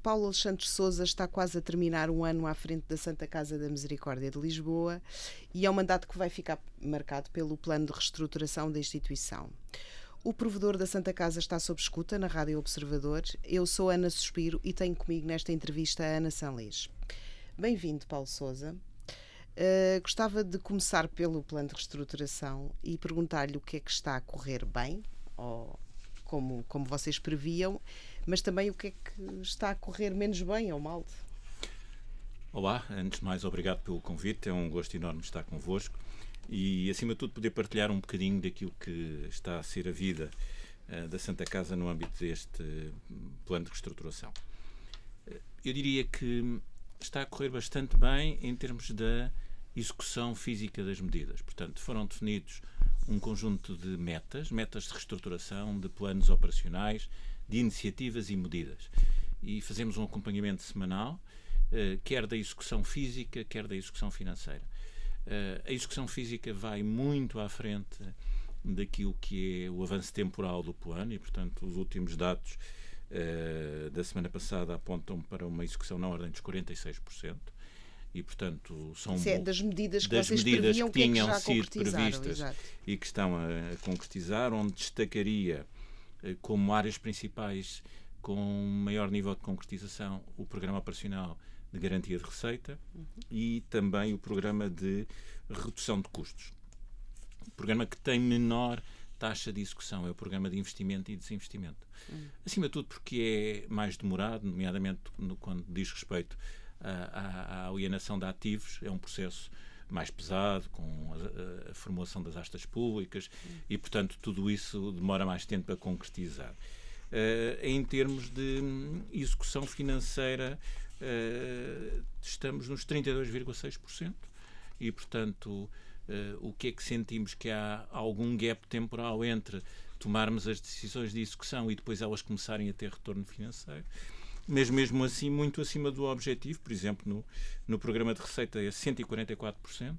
Paulo Alexandre Sousa está quase a terminar um ano à frente da Santa Casa da Misericórdia de Lisboa e é um mandato que vai ficar marcado pelo plano de reestruturação da instituição. O provedor da Santa Casa está sob escuta na Rádio Observador. Eu sou Ana Suspiro e tenho comigo nesta entrevista a Ana Sanlês. Bem-vindo, Paulo Sousa. Gostava de começar pelo plano de reestruturação e perguntar-lhe o que é que está a correr bem, ou como vocês previam, mas também o que é que está a correr menos bem ou mal. Olá, antes de mais, obrigado pelo convite. É um gosto enorme estar convosco e, acima de tudo, poder partilhar um bocadinho daquilo que está a ser a vida da Santa Casa no âmbito deste plano de reestruturação. Eu diria que está a correr bastante bem em termos da execução física das medidas. Portanto, foram definidos um conjunto de metas de reestruturação, de planos operacionais, de iniciativas e medidas. E fazemos um acompanhamento semanal, quer da execução física, quer da execução financeira. A execução física vai muito à frente daquilo que é o avanço temporal do plano e, portanto, os últimos dados da semana passada apontam para uma execução na ordem dos 46%. E, portanto, são das medidas que vocês previam, que tinham já sido previstas, exato, e que estão a concretizar, onde destacaria como áreas principais com maior nível de concretização o Programa Operacional de Garantia de Receita e também o Programa de Redução de Custos. O programa que tem menor taxa de execução é o Programa de Investimento e Desinvestimento. Acima de tudo porque é mais demorado, nomeadamente quando diz respeito à alienação de ativos, é um processo mais pesado, com a formulação das astas públicas e, portanto, tudo isso demora mais tempo a concretizar. Em termos de execução financeira, estamos nos 32,6% e, portanto, o que é que sentimos? Que há algum gap temporal entre tomarmos as decisões de execução e depois elas começarem a ter retorno financeiro. Mas mesmo assim, muito acima do objetivo. Por exemplo, no programa de receita é 144%,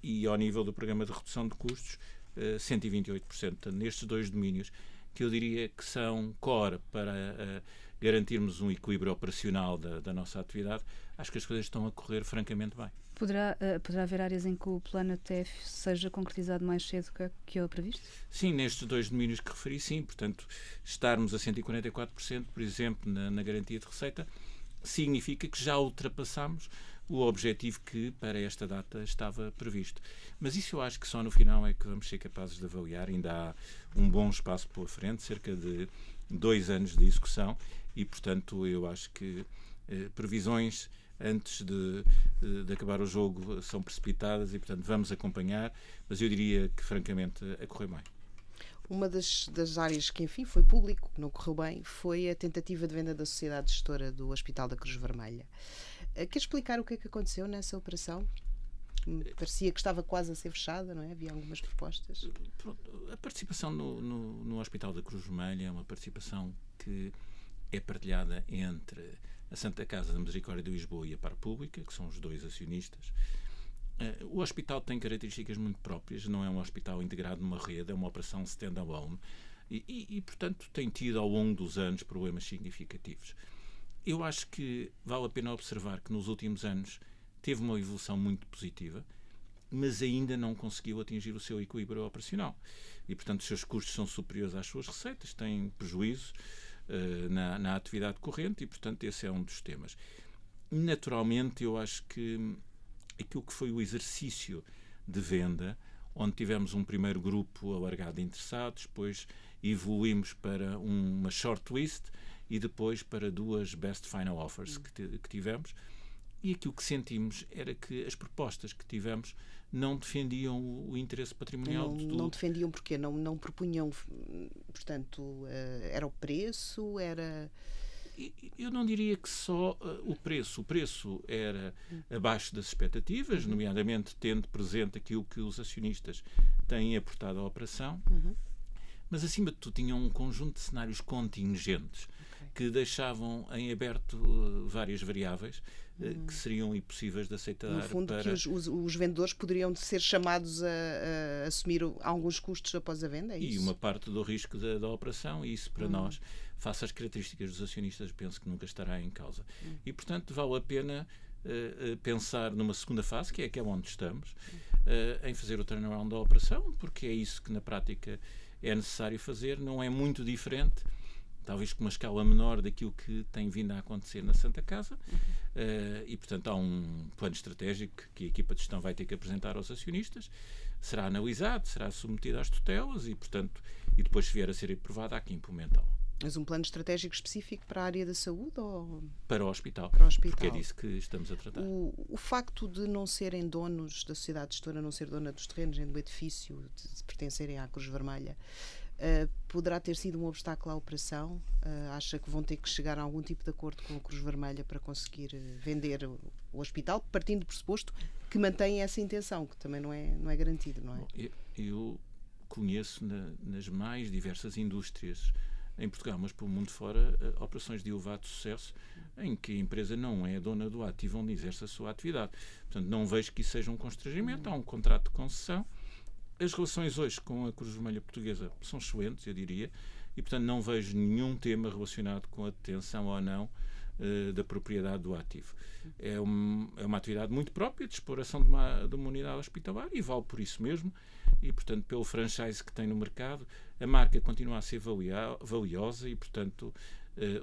e ao nível do programa de redução de custos, 128%. Portanto, nestes dois domínios, que eu diria que são core para garantirmos um equilíbrio operacional da nossa atividade, acho que as coisas estão a correr francamente bem. Poderá haver áreas em que o plano até seja concretizado mais cedo que o previsto? Sim, nestes dois domínios que referi, sim. Portanto, estarmos a 144%, por exemplo, na garantia de receita, significa que já ultrapassamos o objetivo que para esta data estava previsto. Mas isso eu acho que só no final é que vamos ser capazes de avaliar. Ainda há um bom espaço pela frente, cerca de 2 anos de execução e, portanto, eu acho que previsões antes de acabar o jogo são precipitadas e, portanto, vamos acompanhar, mas eu diria que, francamente, a correr bem. Uma das áreas que, enfim, foi público, que não correu bem, foi a tentativa de venda da sociedade gestora do Hospital da Cruz Vermelha. Quer explicar o que é que aconteceu nessa operação? Parecia que estava quase a ser fechada, não é? Havia algumas propostas. Pronto, a participação no Hospital da Cruz Vermelha é uma participação que é partilhada entre a Santa Casa da Misericórdia de Lisboa e a Par Pública, que são os dois acionistas. O hospital tem características muito próprias, não é um hospital integrado numa rede, é uma operação stand-alone e, portanto, tem tido ao longo dos anos problemas significativos. Eu acho que vale a pena observar que nos últimos anos teve uma evolução muito positiva, mas ainda não conseguiu atingir o seu equilíbrio operacional. E, portanto, os seus custos são superiores às suas receitas, têm prejuízo na atividade corrente e, portanto, esse é um dos temas. Naturalmente, eu acho que aquilo que foi o exercício de venda, onde tivemos um primeiro grupo alargado de interessados, depois evoluímos para uma shortlist e depois para 2 best final offers que tivemos. E aquilo que sentimos era que as propostas que tivemos não defendiam o interesse patrimonial de tudo. Não defendiam porque não propunham, portanto, era o preço, era... Eu não diria que só o preço. O preço era abaixo das expectativas, nomeadamente tendo presente aquilo que os acionistas têm aportado à operação, mas acima de tudo tinham um conjunto de cenários contingentes que deixavam em aberto várias variáveis que seriam impossíveis de aceitar. No fundo, que os vendedores poderiam ser chamados a assumir alguns custos após a venda, é isso? E uma parte do risco da operação, e isso para nós, face às características dos acionistas, penso que nunca estará em causa. E, portanto, vale a pena pensar numa segunda fase, que é onde estamos, em fazer o turnaround da operação, porque é isso que na prática é necessário fazer, não é muito diferente, talvez com uma escala menor daquilo que tem vindo a acontecer na Santa Casa, e portanto há um plano estratégico que a equipa de gestão vai ter que apresentar aos acionistas, será analisado, será submetido às tutelas e portanto, e depois se vier a ser aprovado há que implementá-lo. Mas um plano estratégico específico para a área da saúde ou para o hospital? Para o hospital. Porque é disso que estamos a tratar. O facto de não serem donos da sociedade gestora, não ser dona dos terrenos nem do edifício, de pertencerem à Cruz Vermelha, poderá ter sido um obstáculo à operação? Acha que vão ter que chegar a algum tipo de acordo com a Cruz Vermelha para conseguir vender o hospital, partindo do pressuposto que mantém essa intenção, que também não é garantido, não é? Bom, eu conheço nas mais diversas indústrias em Portugal, mas pelo mundo fora, operações de elevado sucesso em que a empresa não é dona do ativo onde exerce a sua atividade. Portanto, não vejo que isso seja um constrangimento. Há um contrato de concessão. As relações hoje com a Cruz Vermelha Portuguesa são excelentes, eu diria, e, portanto, não vejo nenhum tema relacionado com a detenção ou não da propriedade do ativo. É uma atividade muito própria de exploração de uma unidade hospitalar e vale por isso mesmo. E, portanto, pelo franchise que tem no mercado, a marca continua a ser valiosa e, portanto,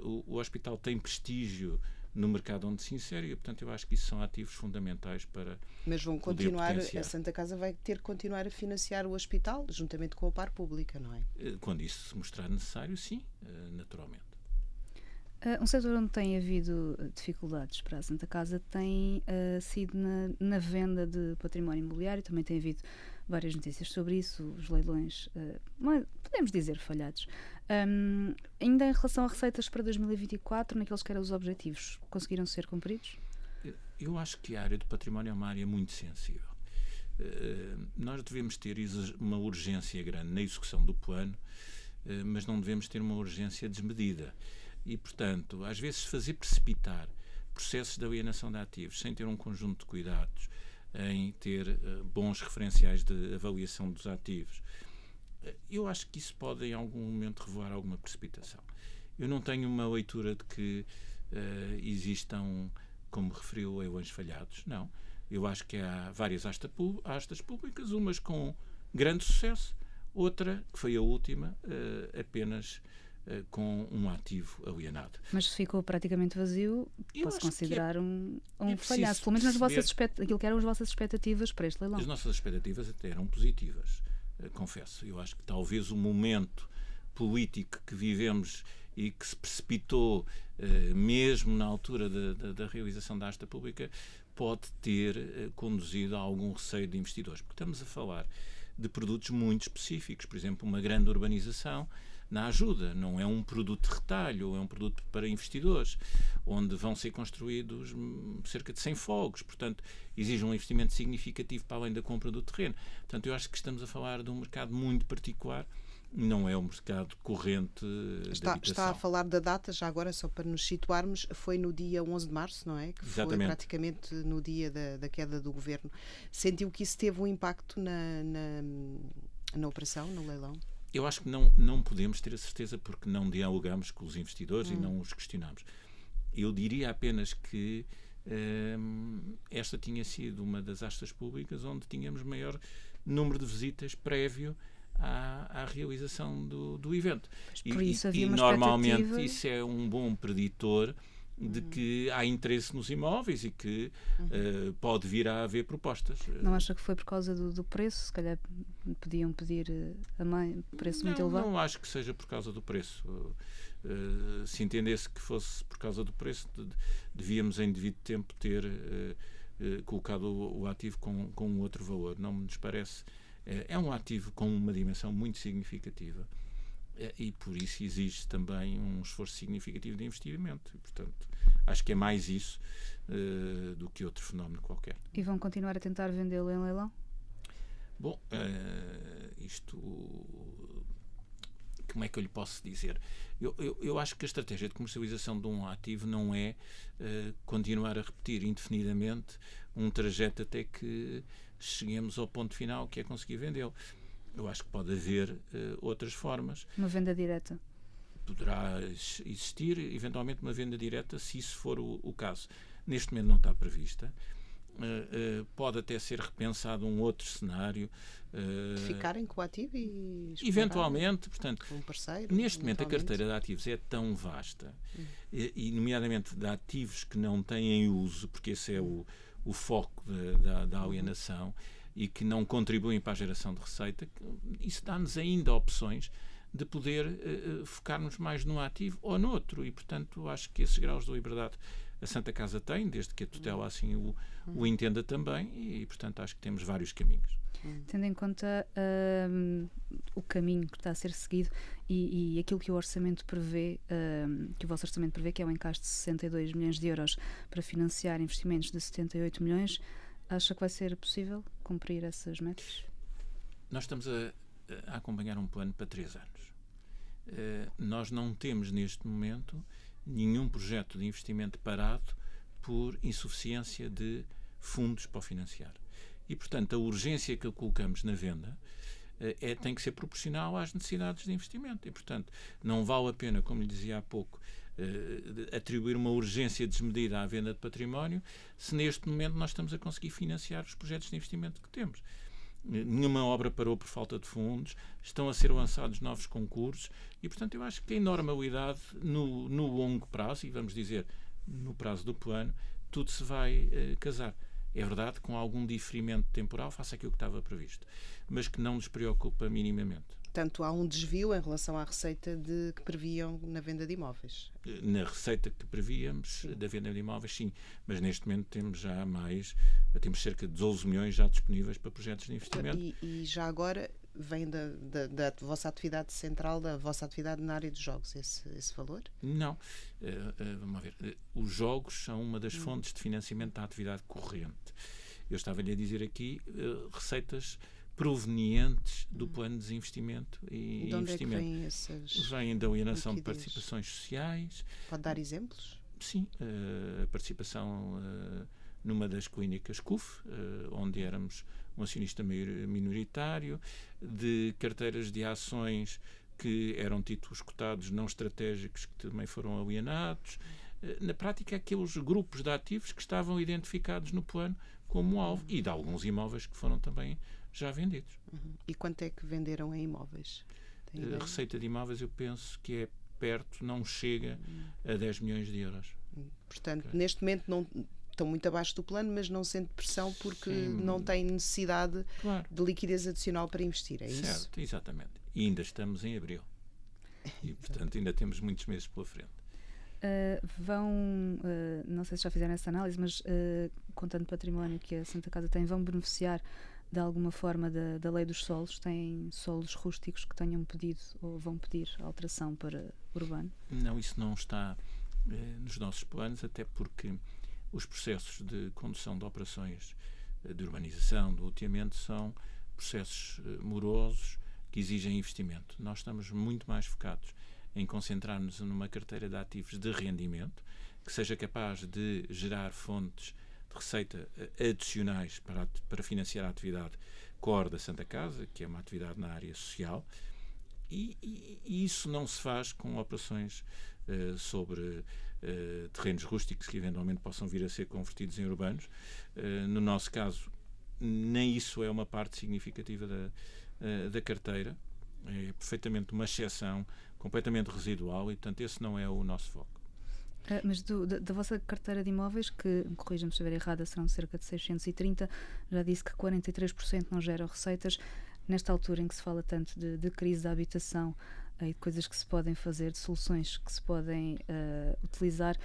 o hospital tem prestígio no mercado onde se insere e, portanto, eu acho que isso são ativos fundamentais para. Mas vão continuar, a Santa Casa vai ter que continuar a financiar o hospital, juntamente com a par pública, não é? Quando isso se mostrar necessário, sim, naturalmente. Um setor onde tem havido dificuldades para a Santa Casa tem sido na venda de património imobiliário. Também tem havido várias notícias sobre isso, os leilões, podemos dizer, falhados. Ainda em relação a receitas para 2024, naqueles que eram os objetivos, conseguiram ser cumpridos? Eu acho que a área do património é uma área muito sensível. Nós devemos ter uma urgência grande na execução do plano, mas não devemos ter uma urgência desmedida. E, portanto, às vezes fazer precipitar processos de alienação de ativos sem ter um conjunto de cuidados, em ter bons referenciais de avaliação dos ativos, eu acho que isso pode em algum momento revelar alguma precipitação. Eu não tenho uma leitura de que existam, como referiu, leilões falhados. Não. Eu acho que há várias astas públicas, umas com grande sucesso, outra, que foi a última, apenas com um ativo alienado. Mas se ficou praticamente vazio, posso considerar um falhaço, pelo menos aquilo que eram as vossas expectativas para este leilão. As nossas expectativas até eram positivas, confesso. Eu acho que talvez o momento político que vivemos e que se precipitou mesmo na altura da realização da asta pública pode ter conduzido a algum receio de investidores, porque estamos a falar de produtos muito específicos, por exemplo, uma grande urbanização na ajuda, não é um produto de retalho, é um produto para investidores, onde vão ser construídos cerca de 100 fogos, portanto, exige um investimento significativo para além da compra do terreno. Portanto, eu acho que estamos a falar de um mercado muito particular, não é um mercado corrente de habitação. Está a falar da data, já agora, só para nos situarmos, foi no dia 11 de março, não é? Que Exatamente. Foi praticamente no dia da queda do governo. Sentiu que isso teve um impacto na operação, no leilão? Eu acho que não podemos ter a certeza porque não dialogamos com os investidores e não os questionamos. Eu diria apenas que esta tinha sido uma das astas públicas onde tínhamos maior número de visitas prévio à realização do evento. Por isso havia uma normalmente expectativa. Isso é um bom preditor de que há interesse nos imóveis e que pode vir a haver propostas. Não acha que foi por causa do preço? Se calhar podiam pedir preço muito elevado? Não acho que seja por causa do preço. Se entendesse que fosse por causa do preço, devíamos em devido tempo ter colocado o ativo com um outro valor. Não nos parece. É um ativo com uma dimensão muito significativa. E por isso exige também um esforço significativo de investimento. E, portanto, acho que é mais isso do que outro fenómeno qualquer. E vão continuar a tentar vendê-lo em leilão? Bom, isto como é que eu lhe posso dizer? Eu acho que a estratégia de comercialização de um ativo não é continuar a repetir indefinidamente um trajeto até que cheguemos ao ponto final, que é conseguir vendê-lo. Eu acho que pode haver outras formas. Uma venda direta. Poderá existir, eventualmente, uma venda direta, se isso for o caso. Neste momento não está prevista. Pode até ser repensado um outro cenário. Ficarem com o ativo e eventualmente, portanto, um parceiro, neste momento a carteira de ativos é tão vasta, e nomeadamente de ativos que não têm uso, porque esse é o foco da alienação, e que não contribuem para a geração de receita, isso dá-nos ainda opções de poder focarmos mais num ativo ou no outro, e portanto acho que esses graus de liberdade a Santa Casa tem, desde que a tutela assim o entenda também, e portanto acho que temos vários caminhos. Tendo em conta o caminho que está a ser seguido e aquilo que o orçamento prevê, que o vosso orçamento prevê, que é um encaixe de 62 milhões de euros para financiar investimentos de 78 milhões, acha que vai ser possível cumprir essas metas? Nós estamos a acompanhar um plano para 3 anos. Nós não temos neste momento nenhum projeto de investimento parado por insuficiência de fundos para o financiar. E, portanto, a urgência que colocamos na venda tem que ser proporcional às necessidades de investimento. E, portanto, não vale a pena, como lhe dizia há pouco, atribuir uma urgência desmedida à venda de património, se neste momento nós estamos a conseguir financiar os projetos de investimento que temos. Nenhuma obra parou por falta de fundos, estão a ser lançados novos concursos e, portanto, eu acho que a normalidade no longo prazo, e vamos dizer no prazo do plano, tudo se vai casar. É verdade, com algum diferimento temporal face àquilo que estava previsto, mas que não nos preocupa minimamente. Portanto, há um desvio em relação à receita que previam na venda de imóveis. Na receita que prevíamos da venda de imóveis, sim, mas neste momento temos cerca de 12 milhões já disponíveis para projetos de investimento. E já agora vem da vossa atividade central, da vossa atividade na área dos jogos, esse valor? Não. Vamos ver. Os jogos são uma das fontes de financiamento da atividade corrente. Eu estava-lhe a dizer aqui receitas provenientes do plano de desinvestimento e de onde investimento. É que vêm essas vêm da alienação liquidez? De participações sociais. Pode dar exemplos? Sim, a participação numa das clínicas CUF, onde éramos um acionista minoritário, de carteiras de ações que eram títulos cotados não estratégicos que também foram alienados. Na prática, aqueles grupos de ativos que estavam identificados no plano como alvo, e de alguns imóveis que foram também já vendidos. E quanto é que venderam em imóveis? A receita de imóveis, eu penso que é perto, não chega a 10 milhões de euros. Portanto, neste momento não estão muito abaixo do plano, mas não sente pressão porque não têm necessidade de liquidez adicional para investir, é isso? Certo, exatamente. E ainda estamos em abril. E, portanto, ainda temos muitos meses pela frente. Não sei se já fizeram essa análise, mas com tanto património que a Santa Casa tem, vão beneficiar de alguma forma da lei dos solos? Têm solos rústicos que tenham pedido ou vão pedir alteração para urbano? Não, isso não está nos nossos planos, até porque os processos de condução de operações de urbanização, de loteamento, são processos morosos que exigem investimento. Nós estamos muito mais focados em concentrar-nos numa carteira de ativos de rendimento que seja capaz de gerar fontes de receita adicionais para financiar a atividade core da Santa Casa, que é uma atividade na área social, e isso não se faz com operações sobre terrenos rústicos que eventualmente possam vir a ser convertidos em urbanos. No nosso caso, nem isso é uma parte significativa da carteira. É perfeitamente uma exceção completamente residual e, portanto, esse não é o nosso foco. Mas da vossa carteira de imóveis, que, me se estiver errada, serão cerca de 630, já disse que 43% não geram receitas. Nesta altura em que se fala tanto de crise da habitação e de coisas que se podem fazer, de soluções que se podem utilizar,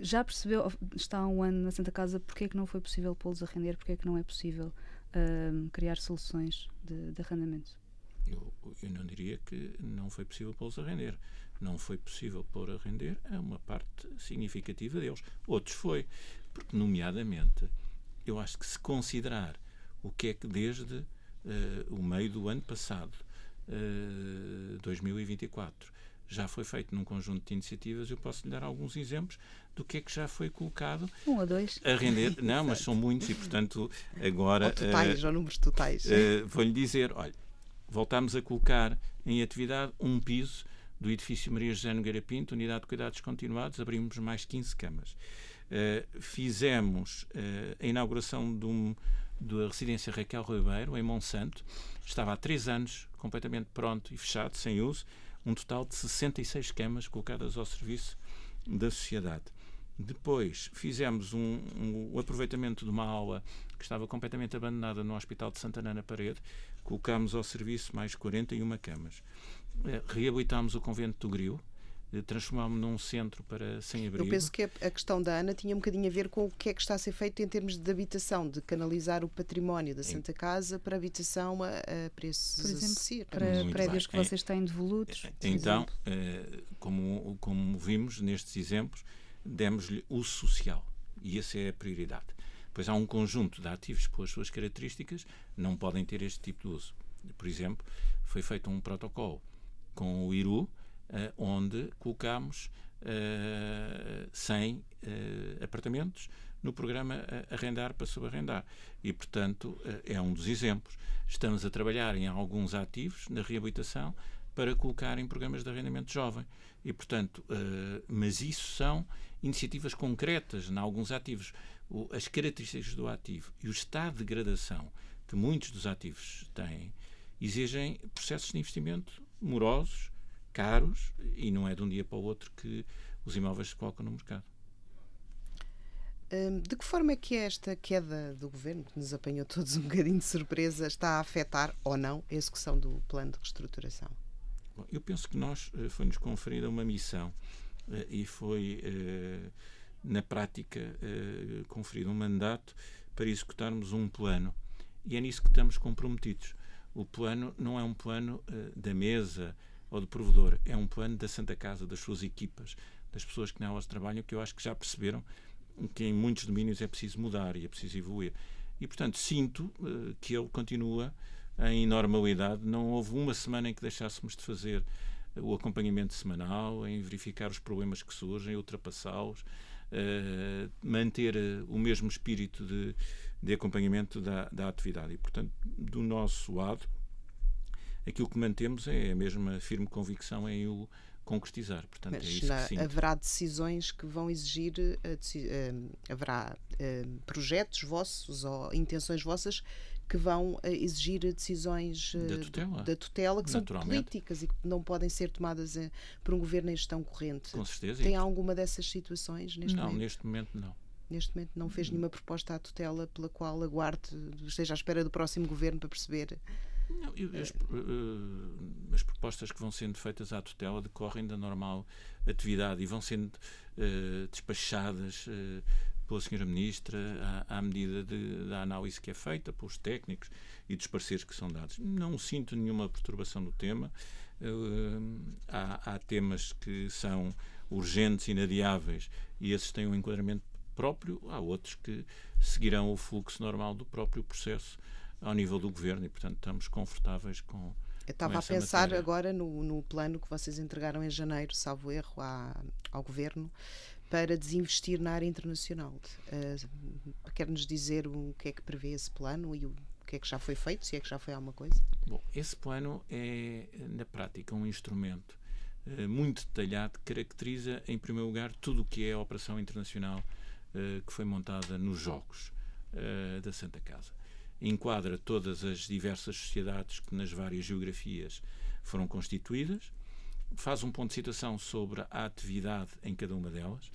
já percebeu, está há um ano na Santa Casa, porque é que não foi possível pô-los a render, porque é que não é possível criar soluções de arrendamento? Eu não diria que não foi possível pô-los a render. Não foi possível pôr a render a uma parte significativa deles. Outros foi. Porque, nomeadamente, eu acho que se considerar o que é que desde o meio do ano passado 2024. Já foi feito num conjunto de iniciativas. Eu posso lhe dar alguns exemplos do que é que já foi colocado. 1 ou 2. A render. Não, mas são muitos e, portanto, agora... Ou totais, ou números totais. Vou-lhe dizer, olha, voltámos a colocar em atividade um piso do edifício Maria José Nogueira Pinto, unidade de cuidados continuados, abrimos mais 15 camas. Fizemos a inauguração da residência Raquel Ribeiro, em Monsanto. Estava há 3 anos completamente pronto e fechado, sem uso. Um total de 66 camas colocadas ao serviço da sociedade. Depois fizemos o aproveitamento de uma aula que estava completamente abandonada no Hospital de Santana na Parede. Colocámos ao serviço mais 41 camas. Reabilitámos o convento do Gril, transformámos num centro para sem-abrigo. Eu penso que a questão da Ana tinha um bocadinho a ver com o que é que está a ser feito em termos de habitação, de canalizar o património da Santa Casa para habitação a preços acessíveis. Por exemplo, para prédios que vocês têm devolutos. Então, como vimos nestes exemplos, demos-lhe uso social e essa é a prioridade. Pois há um conjunto de ativos pelas suas características não podem ter este tipo de uso. Por exemplo, foi feito um protocolo com o IRU, onde colocámos 100 apartamentos no programa Arrendar para Subarrendar. E, portanto, é um dos exemplos. Estamos a trabalhar em alguns ativos na reabilitação para colocar em programas de arrendamento jovem. E, portanto, mas isso são iniciativas concretas em alguns ativos. As características do ativo e o estado de degradação que muitos dos ativos têm exigem processos de investimento morosos, caros, e não é de um dia para o outro que os imóveis se colocam no mercado. De que forma é que esta queda do Governo, que nos apanhou todos um bocadinho de surpresa, está a afetar ou não a execução do plano de reestruturação? Bom, eu penso que foi-nos conferida uma missão e foi, na prática, conferido um mandato para executarmos um plano. E é nisso que estamos comprometidos. O plano não é um plano da mesa ou do provedor, é um plano da Santa Casa, das suas equipas, das pessoas que nelas trabalham, que eu acho que já perceberam que em muitos domínios é preciso mudar e é preciso evoluir. E, portanto, sinto que ele continua em normalidade. Não houve uma semana em que deixássemos de fazer o acompanhamento semanal, em verificar os problemas que surgem, ultrapassá-los, manter o mesmo espírito de acompanhamento da atividade. E, portanto, do nosso lado, aquilo que mantemos é a mesma firme convicção em o concretizar. Portanto, mas é isso que sinto. Haverá decisões que vão exigir, haverá projetos vossos ou intenções vossas que vão exigir decisões da tutela que são políticas e que não podem ser tomadas por um governo em gestão corrente. Com certeza. Tem alguma dessas situações neste momento? Não, neste momento não. Neste momento não fez nenhuma proposta à tutela pela qual aguarde, esteja à espera do próximo governo para perceber... Não, as propostas que vão sendo feitas à tutela decorrem da normal atividade e vão sendo despachadas pela Sra. Ministra à medida da análise que é feita pelos técnicos e dos pareceres que são dados. Não sinto nenhuma perturbação do tema. Há temas que são urgentes, inadiáveis e esses têm um enquadramento próprio. Há outros que seguirão o fluxo normal do próprio processo ao nível do Governo e, portanto, estamos confortáveis com Eu estava a pensar matéria. Agora no plano que vocês entregaram em janeiro, salvo erro, ao Governo, para desinvestir na área internacional. Quer-nos dizer o que é que prevê esse plano e o que é que já foi feito, se é que já foi alguma coisa? Bom, esse plano é, na prática, um instrumento muito detalhado que caracteriza, em primeiro lugar, tudo o que é a operação internacional que foi montada nos Jogos da Santa Casa. Enquadra todas as diversas sociedades que nas várias geografias foram constituídas, faz um ponto de situação sobre a atividade em cada uma delas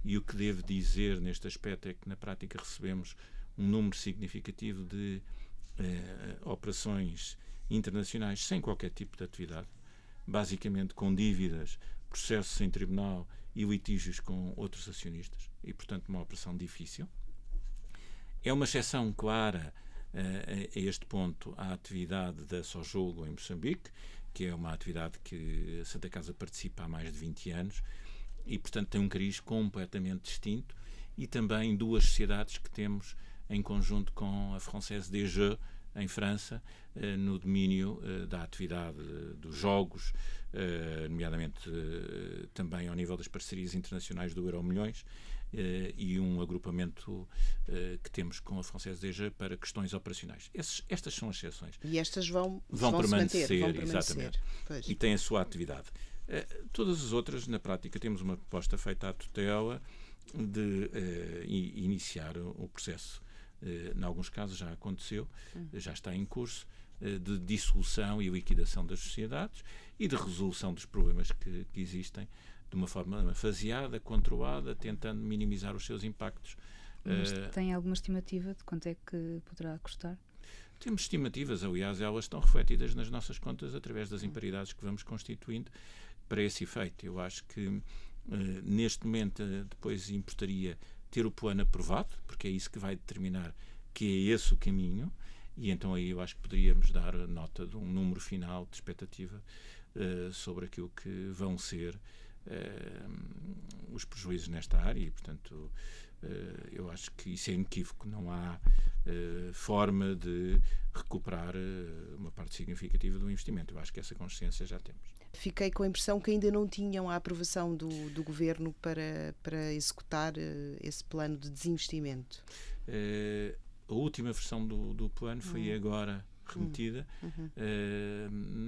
e o que devo dizer neste aspecto é que na prática recebemos um número significativo de operações internacionais sem qualquer tipo de atividade, basicamente com dívidas, processos em tribunal e litígios com outros acionistas e, portanto, uma operação difícil. É uma exceção clara a este ponto à atividade da Sojogo em Moçambique, que é uma atividade que a Santa Casa participa há mais de 20 anos e, portanto, tem um cariz completamente distinto e também duas sociedades que temos em conjunto com a Française des Jeux em França, no domínio da atividade dos jogos, nomeadamente também ao nível das parcerias internacionais do Euromilhões, e um agrupamento que temos com a Française des Jeux para questões operacionais. Estas são as exceções. E estas vão permanecer, se manter, exatamente. Pois. E têm a sua atividade. Todas as outras, na prática, temos uma proposta feita à tutela de iniciar o processo. Em alguns casos já aconteceu, já está em curso, de dissolução e liquidação das sociedades e de resolução dos problemas que existem de uma forma faseada, controlada, tentando minimizar os seus impactos. Mas tem alguma estimativa de quanto é que poderá custar? Temos estimativas, aliás, elas estão refletidas nas nossas contas através das imparidades que vamos constituindo para esse efeito. Eu acho que neste momento depois importaria ter o plano aprovado, porque é isso que vai determinar que é esse o caminho, e então aí eu acho que poderíamos dar nota de um número final de expectativa sobre aquilo que vão ser os prejuízos nesta área e, portanto, eu acho que isso é inequívoco. Não há forma de recuperar uma parte significativa do investimento. Eu acho que essa consciência já temos. Fiquei com a impressão que ainda não tinham a aprovação do Governo para executar esse plano de desinvestimento. A última versão do plano foi agora remetida.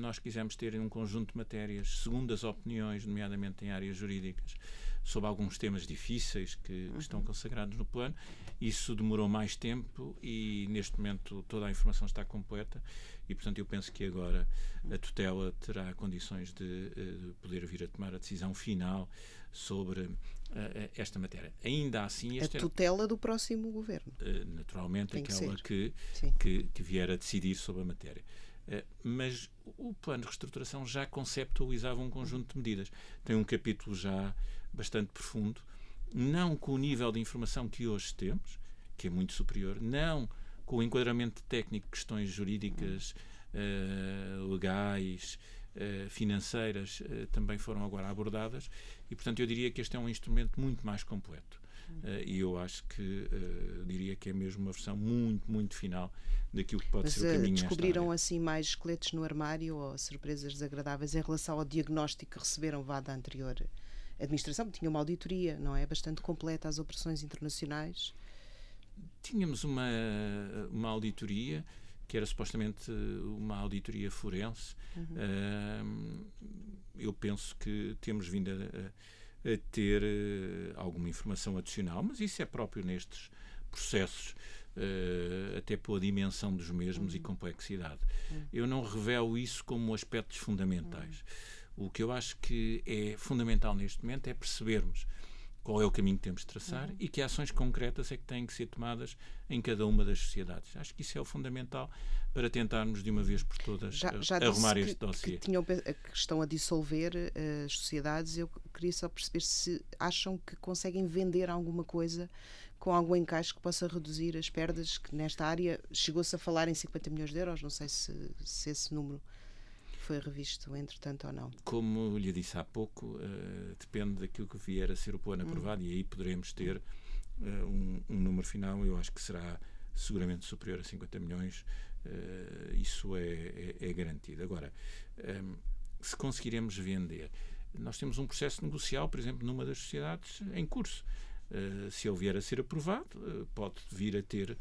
Nós quisemos ter um conjunto de matérias, segundo as opiniões, nomeadamente em áreas jurídicas, sobre alguns temas difíceis que estão consagrados no plano. Isso demorou mais tempo e, neste momento, toda a informação está completa e, portanto, eu penso que agora a tutela terá condições de poder vir a tomar a decisão final sobre esta matéria. Ainda assim... A tutela do próximo Governo. Naturalmente, tem aquela que vier a decidir sobre a matéria. Mas o plano de reestruturação já conceptualizava um conjunto de medidas. Tem um capítulo já bastante profundo, não com o nível de informação que hoje temos, que é muito superior, não com o enquadramento técnico de questões jurídicas, legais, financeiras, também foram agora abordadas, e portanto eu diria que este é um instrumento muito mais completo. E eu acho que diria que é mesmo uma versão muito, muito final daquilo que pode ser o caminho. Descobriram assim mais esqueletos no armário ou surpresas desagradáveis em relação ao diagnóstico que receberam da anterior administração? Tinha uma auditoria, não é? Bastante completa às operações internacionais. Tínhamos uma auditoria que era supostamente uma auditoria forense. Eu penso que temos vindo a ter alguma informação adicional, mas isso é próprio nestes processos, até pela dimensão dos mesmos e complexidade. Eu não revelo isso como aspectos fundamentais. O que eu acho que é fundamental neste momento é percebermos qual é o caminho que temos de traçar e que ações concretas é que têm que ser tomadas em cada uma das sociedades. Acho que isso é o fundamental para tentarmos de uma vez por todas arrumar este dossiê. Que estão a dissolver as sociedades. Eu queria só perceber se acham que conseguem vender alguma coisa com algum encaixe que possa reduzir as perdas, que nesta área chegou-se a falar em 50 milhões de euros. Não sei se esse número foi revisto, entretanto, ou não. Como lhe disse há pouco, depende daquilo que vier a ser o plano aprovado e aí poderemos ter um número final. Eu acho que será seguramente superior a 50 milhões. Isso é garantido. Agora, se conseguiremos vender, nós temos um processo negocial, por exemplo, numa das sociedades em curso. Se ele vier a ser aprovado, pode vir a ter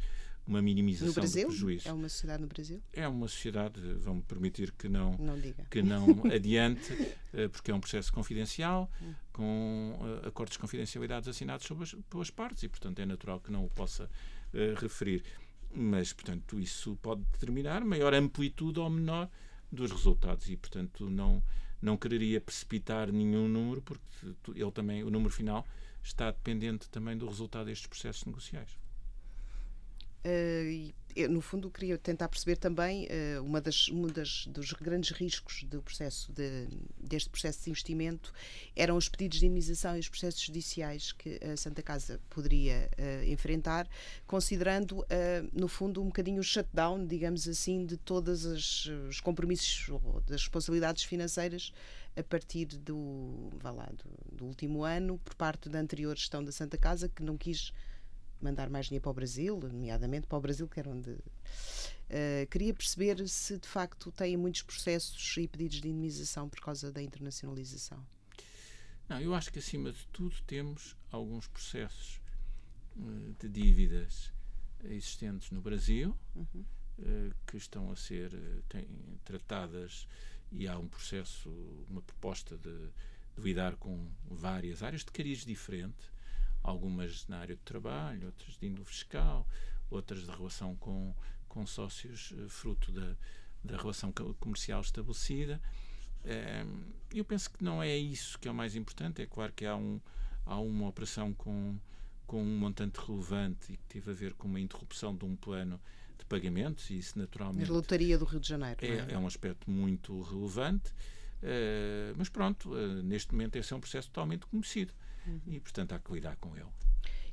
uma minimização do prejuízo. É uma sociedade no Brasil? É uma sociedade, vão-me permitir que não adiante, porque é um processo confidencial, com acordos de confidencialidade assinados pelas partes e, portanto, é natural que não o possa referir. Mas, portanto, isso pode determinar maior amplitude ou menor dos resultados e, portanto, não quereria precipitar nenhum número, porque ele também, o número final está dependente também do resultado destes processos negociais. Eu, no fundo, queria tentar perceber também dos grandes riscos do deste processo de investimento eram os pedidos de indemnização e os processos judiciais que a Santa Casa poderia enfrentar, considerando, no fundo, um bocadinho o shutdown, digamos assim, de todos os compromissos ou das responsabilidades financeiras a partir do último ano, por parte da anterior gestão da Santa Casa, que não quis mandar mais dinheiro para o Brasil, nomeadamente para o Brasil, que era onde... queria perceber se de facto têm muitos processos e pedidos de indemnização por causa da internacionalização. Não, eu acho que acima de tudo temos alguns processos de dívidas existentes no Brasil, que estão a ser tratadas, e há um processo, uma proposta de lidar com várias áreas de cariz diferente, algumas na área do trabalho, outras de índole fiscal, outras de relação com sócios, fruto da relação comercial estabelecida. Eu penso que não é isso que é o mais importante. É claro que há uma operação com um montante relevante e que teve a ver com uma interrupção de um plano de pagamentos, e isso naturalmente... A lotaria do Rio de Janeiro. É um aspecto muito relevante, mas pronto, neste momento esse é um processo totalmente conhecido e, portanto, há que lidar com ele.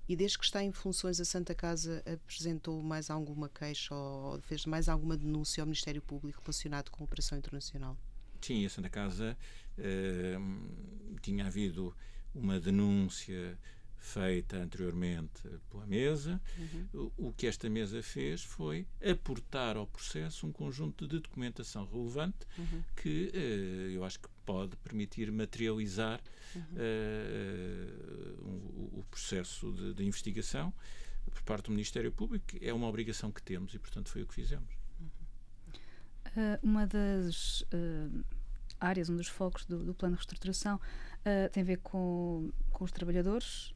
E desde que está em funções, a Santa Casa apresentou mais alguma queixa ou fez mais alguma denúncia ao Ministério Público relacionado com a operação internacional? Sim, a Santa Casa tinha havido uma denúncia feita anteriormente pela mesa. O que esta mesa fez foi aportar ao processo um conjunto de documentação relevante que eu acho que pode permitir materializar o processo de investigação por parte do Ministério Público. É uma obrigação que temos e, portanto, foi o que fizemos. Uma das áreas, um dos focos do plano de reestruturação tem a ver com os trabalhadores,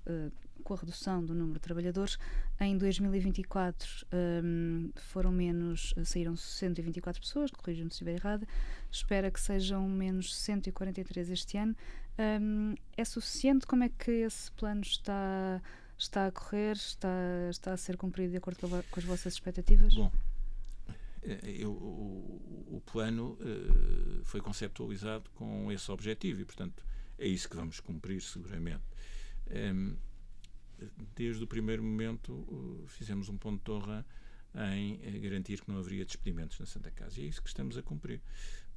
com a redução do número de trabalhadores. Em 2024 saíram 124 pessoas, corrijam-me se estiver errada, espera que sejam menos 143 este ano. É suficiente? Como é que esse plano está a correr? Está a ser cumprido de acordo com as vossas expectativas? Bom, o plano foi conceptualizado com esse objetivo e, portanto, é isso que vamos cumprir seguramente. Desde o primeiro momento fizemos um ponto de honra em garantir que não haveria despedimentos na Santa Casa, e é isso que estamos a cumprir.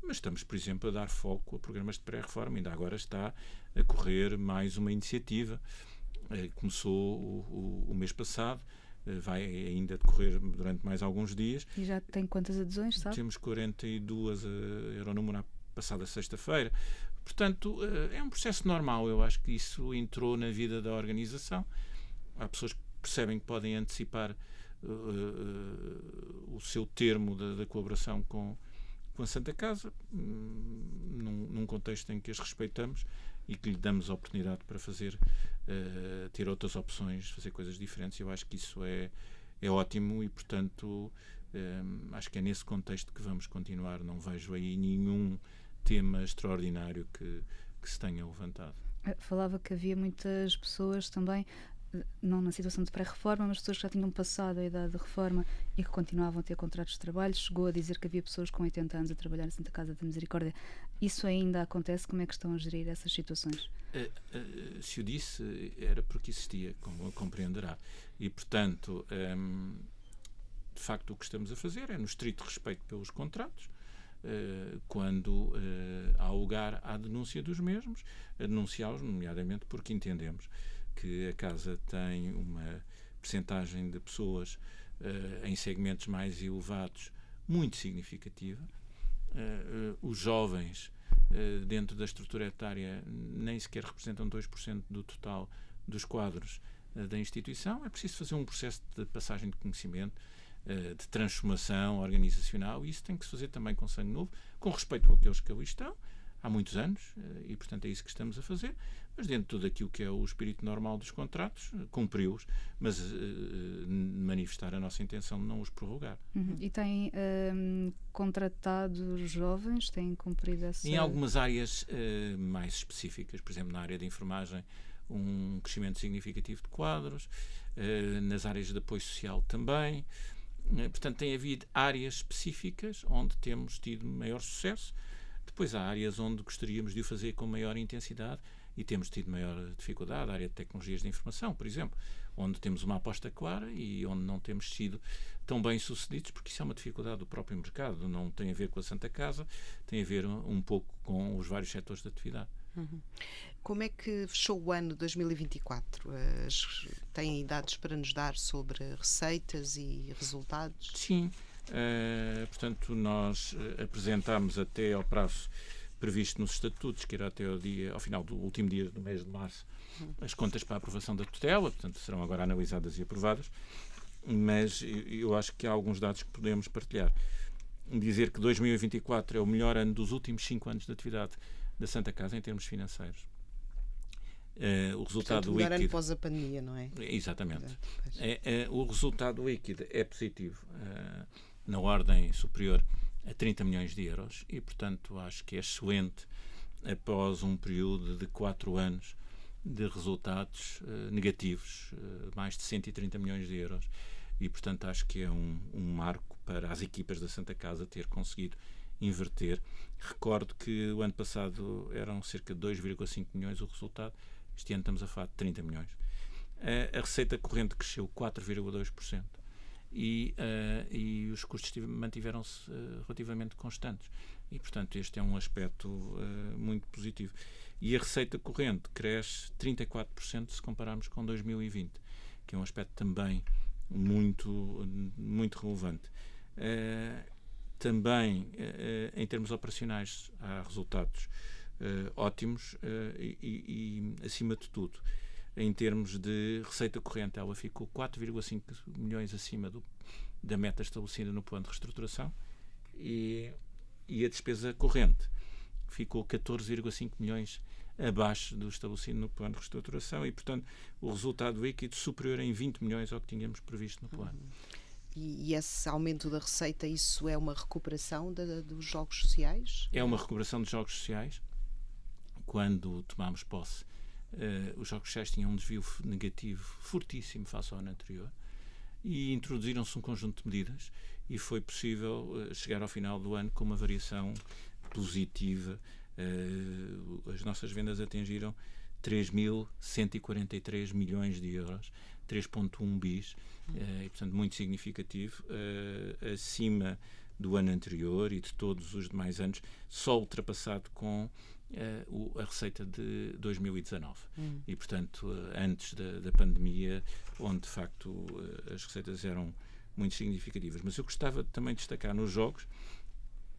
Mas estamos, por exemplo, a dar foco a programas de pré-reforma. Ainda agora está a correr mais uma iniciativa. Começou o mês passado, vai ainda decorrer durante mais alguns dias. E já tem quantas adesões, sabe? Temos 42, era o número na passada sexta-feira. Portanto, é um processo normal. Eu acho que isso entrou na vida da organização. Há pessoas que percebem que podem antecipar o seu termo da colaboração com a Santa Casa, num contexto em que as respeitamos e que lhe damos a oportunidade para ter outras opções, fazer coisas diferentes. Eu acho que isso é ótimo e, portanto, acho que é nesse contexto que vamos continuar. Não vejo aí nenhum tema extraordinário que se tenha levantado. Falava que havia muitas pessoas também, não na situação de pré-reforma, mas pessoas que já tinham passado a idade de reforma e que continuavam a ter contratos de trabalho. Chegou a dizer que havia pessoas com 80 anos a trabalhar na Santa Casa da Misericórdia. Isso ainda acontece? Como é que estão a gerir essas situações? Se o disse, era porque existia, como compreenderá. E, portanto, de facto, o que estamos a fazer é, no estrito respeito pelos contratos, quando há lugar à denúncia dos mesmos, a denunciá-los, nomeadamente porque entendemos que a Casa tem uma percentagem de pessoas em segmentos mais elevados muito significativa. Os jovens, dentro da estrutura etária, nem sequer representam 2% do total dos quadros da instituição. É preciso fazer um processo de passagem de conhecimento, de transformação organizacional, e isso tem que se fazer também com sangue novo, com respeito àqueles que ali estão há muitos anos, e portanto é isso que estamos a fazer, mas dentro de tudo aquilo que é o espírito normal dos contratos, cumpri-os, mas manifestar a nossa intenção de não os prorrogar. E tem contratado jovens? Tem cumprido essa... Em algumas áreas mais específicas, por exemplo, na área de enfermagem, um crescimento significativo de quadros, nas áreas de apoio social também. Portanto, tem havido áreas específicas onde temos tido maior sucesso. Depois há áreas onde gostaríamos de o fazer com maior intensidade e temos tido maior dificuldade. A área de tecnologias de informação, por exemplo, onde temos uma aposta clara e onde não temos sido tão bem sucedidos, porque isso é uma dificuldade do próprio mercado. Não tem a ver com a Santa Casa, tem a ver um pouco com os vários setores de atividade. Como é que fechou o ano 2024? Têm dados para nos dar sobre receitas e resultados? Sim, portanto, nós apresentámos até ao prazo previsto nos estatutos, que era até ao final do último dia do mês de março, as contas para a aprovação da tutela, portanto, serão agora analisadas e aprovadas, mas eu acho que há alguns dados que podemos partilhar. Dizer que 2024 é o melhor ano dos últimos 5 anos de atividade da Santa Casa em termos financeiros. O resultado Portanto, o melhor líquido... ano pós a pandemia, não é? Exatamente. O resultado líquido é positivo, na ordem superior a 30 milhões de euros e, portanto, acho que é excelente após um período de 4 anos de resultados negativos, mais de 130 milhões de euros. E, portanto, acho que é um marco para as equipas da Santa Casa ter conseguido inverter. Recordo que o ano passado eram cerca de 2,5 milhões o resultado. Este ano estamos a falar de 30 milhões. A receita corrente cresceu 4,2% e os custos mantiveram-se relativamente constantes. E, portanto, este é um aspecto muito positivo. E a receita corrente cresce 34% se compararmos com 2020, que é um aspecto também muito relevante. Também, em termos operacionais, há resultados ótimos e, acima de tudo, em termos de receita corrente, ela ficou 4,5 milhões acima da meta estabelecida no plano de reestruturação e a despesa corrente ficou 14,5 milhões abaixo do estabelecido no plano de reestruturação e, portanto, o resultado líquido superior em 20 milhões ao que tínhamos previsto no plano. E esse aumento da receita, isso é uma recuperação dos jogos sociais? É uma recuperação dos jogos sociais. Quando tomámos posse, os jogos sociais tinham um desvio negativo fortíssimo face ao ano anterior e introduziram-se um conjunto de medidas e foi possível chegar ao final do ano com uma variação positiva. As nossas vendas atingiram 3.143 milhões de euros, 3,1 bis, e, portanto, muito significativo, acima do ano anterior e de todos os demais anos, só ultrapassado com a receita de 2019. E, portanto, antes da pandemia, onde, de facto, as receitas eram muito significativas. Mas eu gostava também de destacar nos jogos,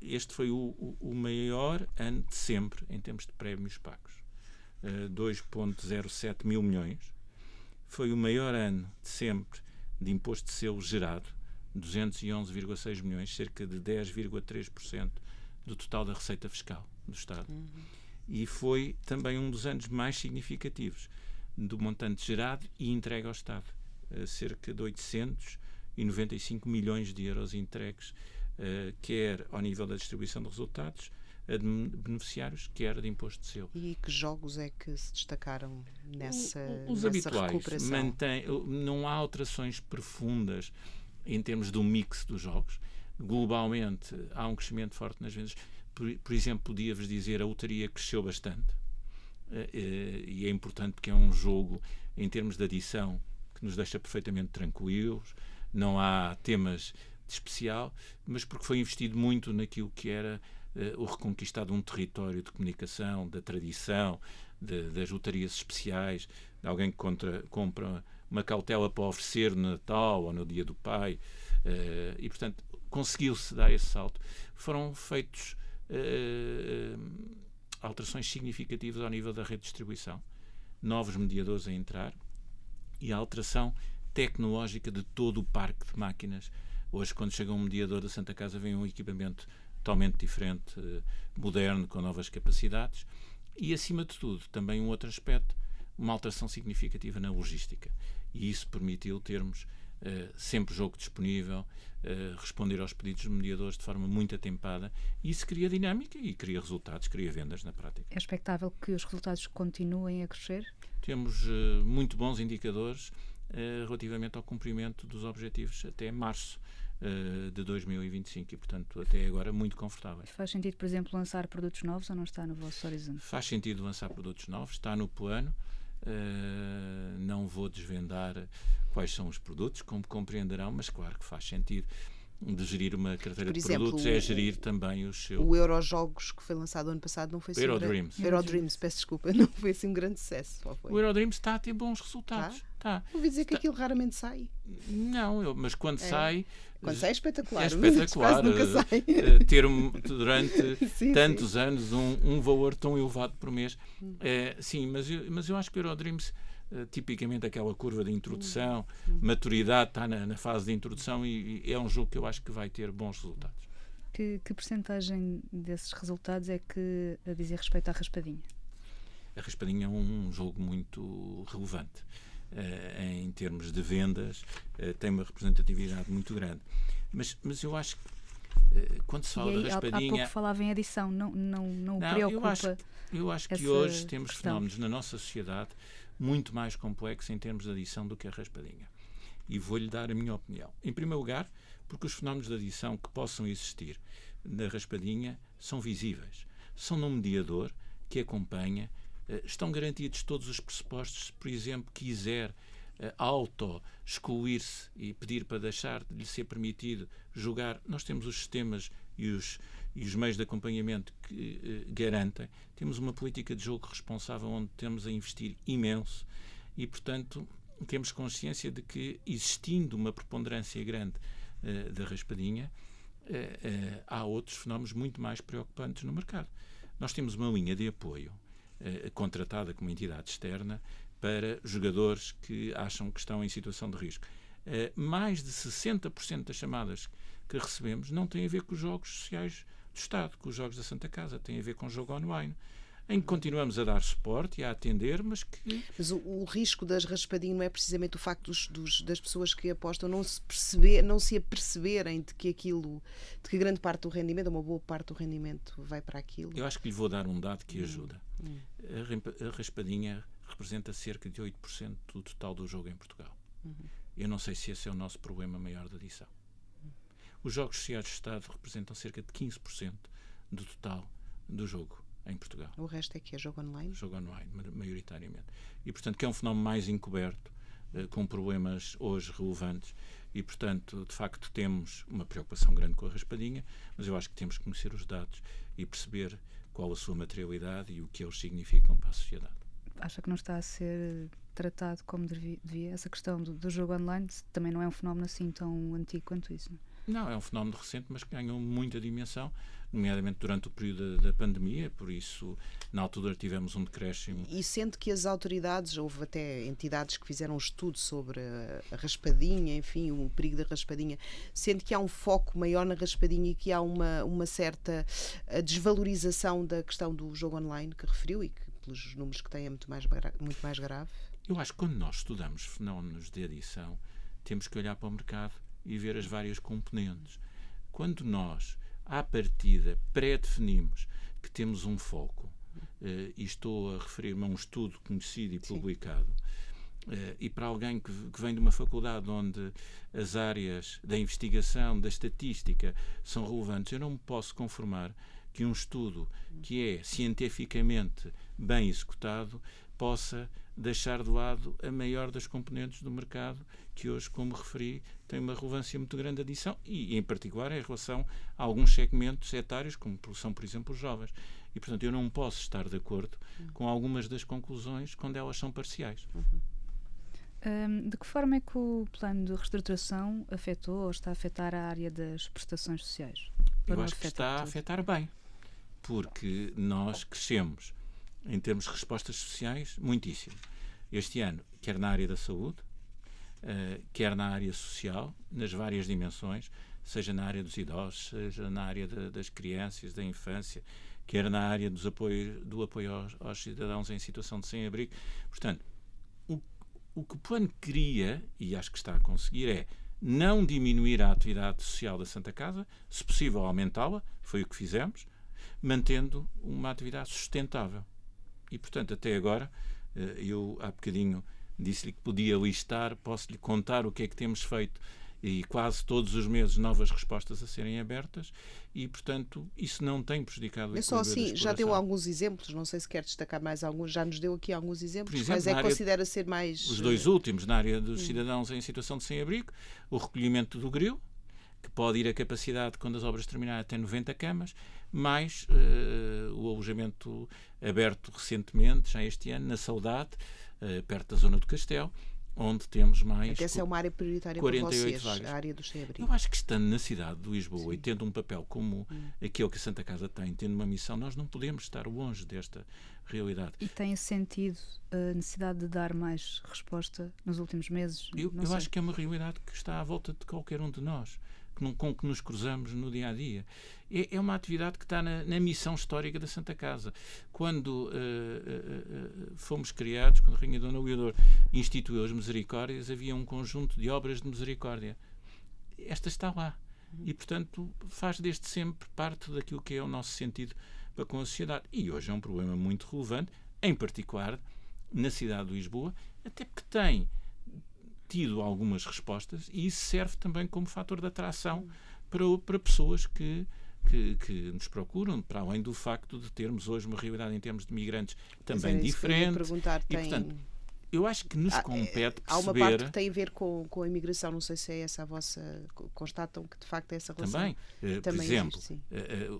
este foi o maior ano de sempre em termos de prémios pagos. 2,07 mil milhões. Foi o maior ano de sempre de imposto de selo gerado, 211,6 milhões, cerca de 10,3% do total da receita fiscal do Estado. E foi também um dos anos mais significativos do montante gerado e entregue ao Estado. Cerca de 895 milhões de euros entregues, quer ao nível da distribuição de resultados, a de beneficiários, quer de imposto de selo. E que jogos é que se destacaram nessa habituais, recuperação? Não há alterações profundas em termos do mix dos jogos. Globalmente, há um crescimento forte nas vendas. Por exemplo, podia-vos dizer, a lotaria cresceu bastante. E é importante porque é um jogo, em termos de adição, que nos deixa perfeitamente tranquilos. Não há temas de especial, mas porque foi investido muito naquilo que era o reconquistar de um território de comunicação, da tradição, das lotarias especiais, de alguém que compra uma cautela para oferecer no Natal ou no Dia do Pai, e, portanto, conseguiu-se dar esse salto. Foram feitos alterações significativas ao nível da rede de distribuição, novos mediadores a entrar e a alteração tecnológica de todo o parque de máquinas. Hoje, quando chega um mediador da Santa Casa, vem um equipamento totalmente diferente, moderno, com novas capacidades e, acima de tudo, também um outro aspecto, uma alteração significativa na logística. E isso permitiu termos sempre jogo disponível, responder aos pedidos dos mediadores de forma muito atempada, e isso cria dinâmica e cria resultados, cria vendas na prática. É expectável que os resultados continuem a crescer? Temos muito bons indicadores relativamente ao cumprimento dos objetivos até março de 2025 e, portanto, até agora muito confortável. Faz sentido, por exemplo, lançar produtos novos ou não está no vosso horizonte? Faz sentido lançar produtos novos, está no plano. Não vou desvendar quais são os produtos, como compreenderão, mas claro que faz sentido. de gerir uma carteira Por de exemplo, produtos é gerir também os seus... O Eurojogos, que foi lançado ano passado, não foi assim Eurodreams, peço desculpa, não foi assim um grande sucesso. O Eurodreams está a ter bons resultados. Tá. Ouvi dizer que aquilo raramente sai. Não, mas quando sai... Quando sai é espetacular. É espetacular. Nunca sai. Ter durante sim, tantos anos um valor tão elevado por mês. Sim, mas eu acho que o Eurodreams, tipicamente aquela curva de introdução, maturidade, está na fase de introdução e é um jogo que eu acho que vai ter bons resultados. Que percentagem desses resultados é que dizia respeito à raspadinha? A raspadinha é um jogo muito relevante. Em termos de vendas, tem uma representatividade muito grande. Mas eu acho que quando se fala da raspadinha... Há pouco falava em adição, não o preocupa. Eu acho que hoje temos fenómenos na nossa sociedade muito mais complexos em termos de adição do que a raspadinha. E vou-lhe dar a minha opinião. Em primeiro lugar, porque os fenómenos de adição que possam existir na raspadinha são visíveis. São num mediador que acompanha. Estão garantidos todos os pressupostos. Se, por exemplo, quiser auto-excluir-se e pedir para deixar de lhe ser permitido jogar, nós temos os sistemas e os meios de acompanhamento que garantem. Temos uma política de jogo responsável onde temos a investir imenso e, portanto, temos consciência de que, existindo uma preponderância grande da raspadinha, há outros fenómenos muito mais preocupantes no mercado. Nós temos uma linha de apoio contratada como entidade externa para jogadores que acham que estão em situação de risco. Mais de 60% das chamadas que recebemos não têm a ver com os jogos sociais do Estado, com os jogos da Santa Casa, têm a ver com o jogo online, em que continuamos a dar suporte e a atender, mas que... Mas o risco das raspadinhas não é precisamente o facto das pessoas que apostam não se aperceberem de que grande parte do rendimento, uma boa parte do rendimento vai para aquilo? Eu acho que lhe vou dar um dado que ajuda. A raspadinha representa cerca de 8% do total do jogo em Portugal. Eu não sei se esse é o nosso problema maior de adição. Os jogos sociais de Estado representam cerca de 15% do total do jogo em Portugal. O resto é que é jogo online? Jogo online, maioritariamente. E, portanto, que é um fenómeno mais encoberto, com problemas hoje relevantes. E, portanto, de facto, temos uma preocupação grande com a raspadinha, mas eu acho que temos que conhecer os dados e perceber qual a sua materialidade e o que eles significam para a sociedade. Acha que não está a ser tratado como devia? Essa questão do jogo online também não é um fenómeno assim tão antigo quanto isso, não é? Não, é um fenómeno recente, mas que ganhou muita dimensão, nomeadamente durante o período da pandemia, por isso, na altura tivemos um decréscimo. E sente que as autoridades, houve até entidades que fizeram um estudo sobre a raspadinha, enfim, o perigo da raspadinha, sente que há um foco maior na raspadinha e que há uma certa desvalorização da questão do jogo online que referiu e que, pelos números que tem, é muito mais grave? Eu acho que quando nós estudamos fenómenos de adição, temos que olhar para o mercado e ver as várias componentes. Quando nós, à partida, pré-definimos que temos um foco, e estou a referir-me a um estudo conhecido e publicado, e para alguém que vem de uma faculdade onde as áreas da investigação, da estatística, são relevantes, eu não me posso conformar que um estudo que é cientificamente bem executado possa deixar de lado a maior das componentes do mercado que hoje, como referi, tem uma relevância muito grande de adição e, em particular, em relação a alguns segmentos etários, como são, por exemplo, os jovens. E, portanto, eu não posso estar de acordo com algumas das conclusões quando elas são parciais. De que forma é que o plano de reestruturação afetou ou está a afetar a área das prestações sociais? Eu acho que está a afetar bem, porque nós crescemos em termos de respostas sociais muitíssimo. Este ano, quer na área da saúde, quer na área social, nas várias dimensões, seja na área dos idosos, seja na área das crianças, da infância, quer na área do apoio aos cidadãos em situação de sem-abrigo. Portanto, o que o plano queria, e acho que está a conseguir, é não diminuir a atividade social da Santa Casa, se possível aumentá-la, foi o que fizemos, mantendo uma atividade sustentável. E, portanto, até agora, eu há bocadinho disse-lhe que podia listar, posso-lhe contar o que é que temos feito e quase todos os meses novas respostas a serem abertas e, portanto, isso não tem prejudicado a só assim, já deu alguns exemplos, não sei se quer destacar mais alguns, já nos deu aqui alguns exemplos, por exemplo, mas é que considera ser mais... Os dois últimos, na área dos cidadãos em situação de sem-abrigo, o recolhimento do gril, que pode ir a capacidade, quando as obras terminarem, até 90 camas, mais o alojamento aberto recentemente, já este ano, na Saudade, perto da zona do Castelo, onde temos mais... Até essa é uma área prioritária para vocês, vagas. A área dos sem-abrigo. Eu acho que estando na cidade de Lisboa e tendo um papel como aquele que a Santa Casa tem, tendo uma missão, nós não podemos estar longe desta realidade. E tem sentido a necessidade de dar mais resposta nos últimos meses? Eu acho que é uma realidade que está à volta de qualquer um de nós, com que nos cruzamos no dia-a-dia. É uma atividade que está na missão histórica da Santa Casa. Quando fomos criados, quando a Rainha Dona Leonor instituiu as Misericórdias, havia um conjunto de obras de misericórdia. Esta está lá. E, portanto, faz desde sempre parte daquilo que é o nosso sentido para com a sociedade. E hoje é um problema muito relevante, em particular na cidade de Lisboa, até porque tem tido algumas respostas, e isso serve também como fator de atração para pessoas que nos procuram, para além do facto de termos hoje uma realidade em termos de migrantes também diferente. E, portanto, eu acho que nos compete perceber... Há uma parte que tem a ver com a imigração, não sei se é essa a vossa... Constatam que de facto é essa relação? Também. Por exemplo, existe,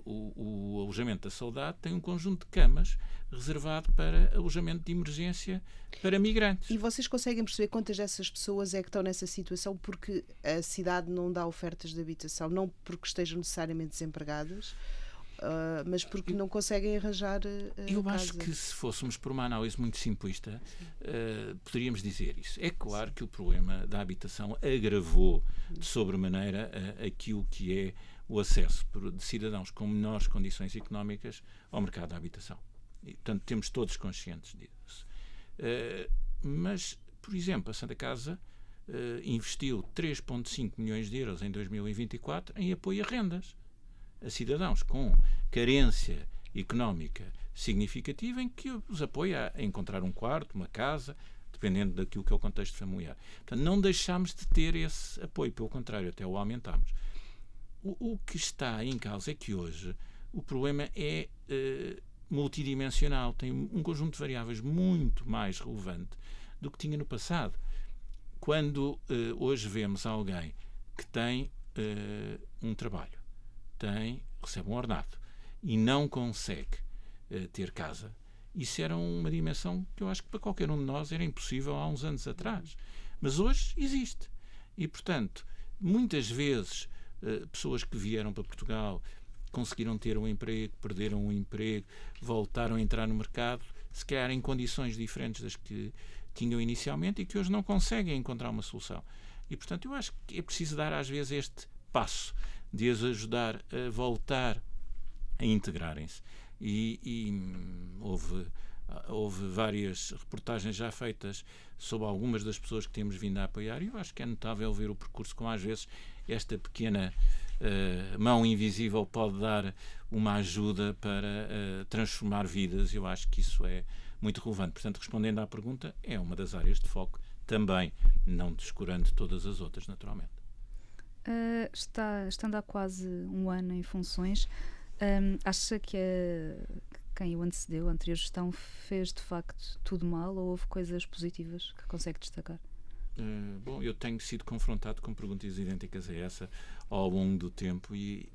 o alojamento da Saudade tem um conjunto de camas reservado para alojamento de emergência para migrantes. E vocês conseguem perceber quantas dessas pessoas é que estão nessa situação porque a cidade não dá ofertas de habitação, não porque estejam necessariamente desempregadas, mas porque não conseguem arranjar eu casa. acho que se fôssemos por uma análise muito simplista, poderíamos dizer isso. É claro que o problema da habitação agravou de sobremaneira aquilo que é o acesso de cidadãos com menores condições económicas ao mercado da habitação. E, portanto, temos todos conscientes disso. Mas, por exemplo, a Santa Casa investiu 3,5 milhões de euros em 2024 em apoio a rendas a cidadãos com carência económica significativa, em que os apoia a encontrar um quarto, uma casa, dependendo daquilo que é o contexto familiar. Portanto, não deixámos de ter esse apoio, pelo contrário, até o aumentámos. O que está em causa é que hoje o problema é multidimensional, tem um conjunto de variáveis muito mais relevante do que tinha no passado. Quando hoje vemos alguém que tem um trabalho, recebe um ordenado e não consegue ter casa, isso era uma dimensão que eu acho que para qualquer um de nós era impossível há uns anos atrás. Mas hoje existe. E, portanto, muitas vezes pessoas que vieram para Portugal conseguiram ter um emprego, perderam um emprego, voltaram a entrar no mercado, se calhar em condições diferentes das que tinham inicialmente e que hoje não conseguem encontrar uma solução. E, portanto, eu acho que é preciso dar às vezes este passo de as ajudar a voltar a integrarem-se. E houve várias reportagens já feitas sobre algumas das pessoas que temos vindo a apoiar, e eu acho que é notável ver o percurso, como às vezes esta pequena mão invisível pode dar uma ajuda para transformar vidas. Eu acho que isso é muito relevante. Portanto, respondendo à pergunta, é uma das áreas de foco também, não descurando todas as outras, naturalmente. Estando há quase um ano em funções, acha que quem o antecedeu, a anterior gestão, fez de facto tudo mal, ou houve coisas positivas que consegue destacar? Bom, eu tenho sido confrontado com perguntas idênticas a essa ao longo do tempo e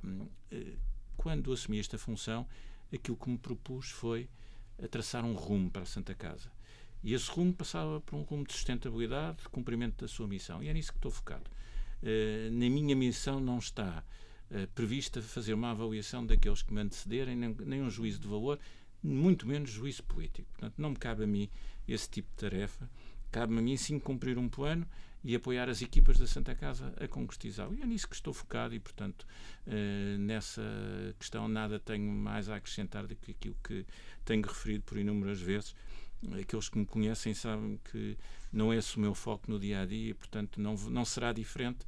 quando assumi esta função, aquilo que me propus foi traçar um rumo para a Santa Casa. E esse rumo passava por um rumo de sustentabilidade, de cumprimento da sua missão. E é nisso que estou focado. Na minha missão não está prevista fazer uma avaliação daqueles que me antecederem, nem um juízo de valor, muito menos juízo político. Portanto, não me cabe a mim esse tipo de tarefa. Cabe-me a mim, sim, cumprir um plano e apoiar as equipas da Santa Casa a concretizá-lo. E é nisso que estou focado e, portanto, nessa questão nada tenho mais a acrescentar do que aquilo que tenho referido por inúmeras vezes. Aqueles que me conhecem sabem que não é esse o meu foco no dia-a-dia e, portanto, não será diferente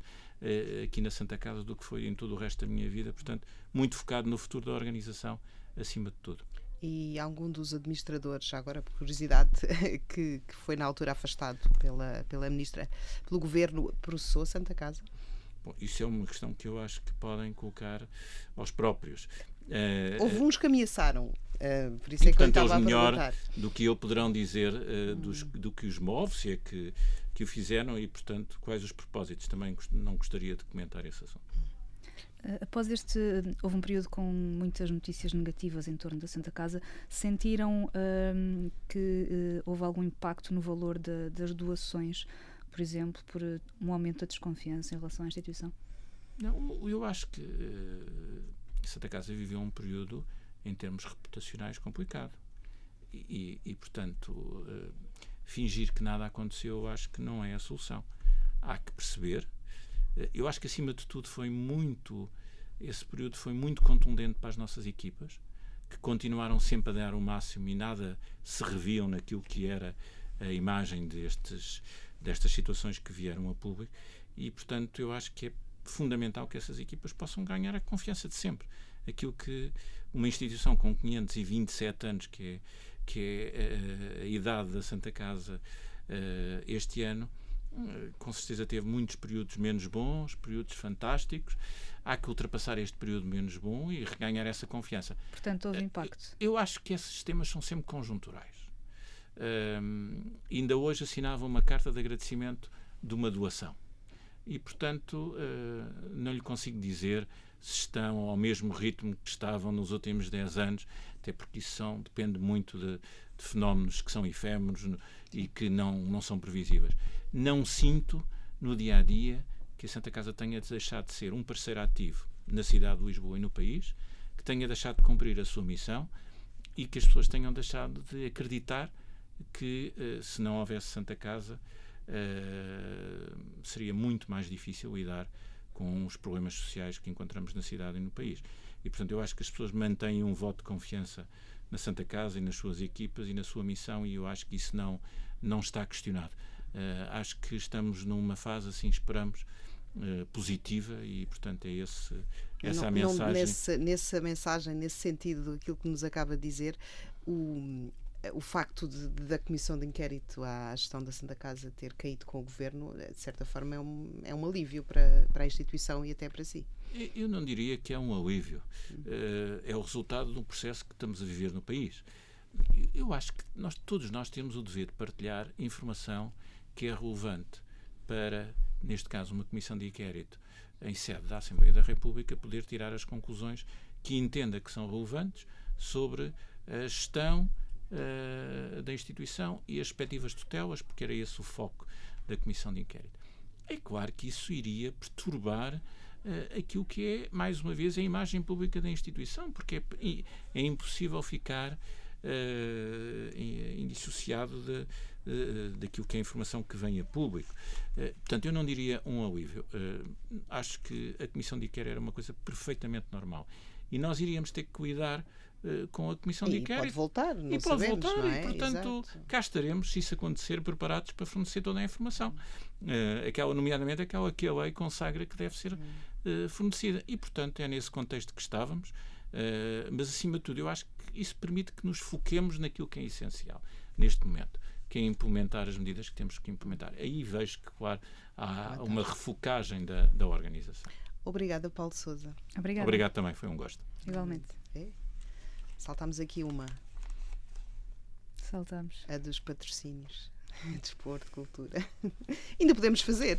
aqui na Santa Casa do que foi em todo o resto da minha vida. Portanto, muito focado no futuro da organização, acima de tudo. E algum dos administradores, agora por curiosidade, que foi na altura afastado pela ministra, pelo governo, processou a Santa Casa? Bom, isso é uma questão que eu acho que podem colocar aos próprios. Houve uns que ameaçaram, por isso é que eu estava a perguntar. Melhor do que eu poderão dizer do que os move, se é que o fizeram e, portanto, quais os propósitos. Também não gostaria de comentar esse assunto. Após houve um período com muitas notícias negativas em torno da Santa Casa. Sentiram que houve algum impacto no valor das doações, por exemplo, por um aumento da desconfiança em relação à instituição? Não, eu acho que a Santa Casa viveu um período, em termos reputacionais, complicado. Portanto, fingir que nada aconteceu, eu acho que não é a solução. Há que perceber. Eu acho que, acima de tudo, esse período foi muito contundente para as nossas equipas, que continuaram sempre a dar o máximo e nada se reviam naquilo que era a imagem destas situações que vieram a público. E, portanto, eu acho que é fundamental que essas equipas possam ganhar a confiança de sempre. Aquilo que uma instituição com 527 anos, que é a idade da Santa Casa este ano, com certeza teve muitos períodos menos bons, períodos fantásticos. Há que ultrapassar este período menos bom e reganhar essa confiança. Portanto, houve impacto. Eu acho que esses temas são sempre conjunturais. Ainda hoje assinava uma carta de agradecimento de uma doação. E, portanto, não lhe consigo dizer se estão ao mesmo ritmo que estavam nos últimos 10 anos, até porque isso depende muito de fenómenos que são efêmeros e que não são previsíveis. Não sinto, no dia-a-dia, que a Santa Casa tenha deixado de ser um parceiro ativo na cidade de Lisboa e no país, que tenha deixado de cumprir a sua missão e que as pessoas tenham deixado de acreditar que, se não houvesse Santa Casa, seria muito mais difícil lidar com os problemas sociais que encontramos na cidade e no país. E, portanto, eu acho que as pessoas mantêm um voto de confiança na Santa Casa e nas suas equipas e na sua missão, e eu acho que isso não está questionado. Acho que estamos numa fase, assim esperamos, positiva, e, portanto, é essa a mensagem. Nessa mensagem, nesse sentido, aquilo que nos acaba de dizer, o facto da Comissão de Inquérito à gestão da Santa Casa ter caído com o Governo, de certa forma, é um alívio para a instituição e até para si. Eu não diria que é um alívio. É o resultado de um processo que estamos a viver no país. Eu acho que todos nós temos o dever de partilhar informação que é relevante para, neste caso, uma Comissão de Inquérito em sede da Assembleia da República poder tirar as conclusões que entenda que são relevantes sobre a gestão da instituição e as respectivas tutelas, porque era esse o foco da Comissão de Inquérito. É claro que isso iria perturbar aquilo que é, mais uma vez, a imagem pública da instituição, porque é impossível ficar indissociado daquilo que é a informação que vem a público. Portanto, eu não diria um alívio. Acho que a Comissão de Inquérito era uma coisa perfeitamente normal. E nós iríamos ter que lidar com a Comissão de Inquérito. Pode voltar, não pode sabemos, voltar, não é? E, portanto, cá estaremos, se isso acontecer, preparados para fornecer toda a informação. Nomeadamente aquela que a lei consagra que deve ser fornecida. E, portanto, é nesse contexto que estávamos. Mas, acima de tudo, eu acho que isso permite que nos foquemos naquilo que é essencial neste momento, que é implementar as medidas que temos que implementar. Aí vejo que, claro, há uma refocagem da organização. Obrigada, Paulo Sousa. Obrigado também, foi um gosto. Igualmente. Saltámos aqui Saltamos. a dos patrocínios. Desporto, cultura. Ainda podemos fazer,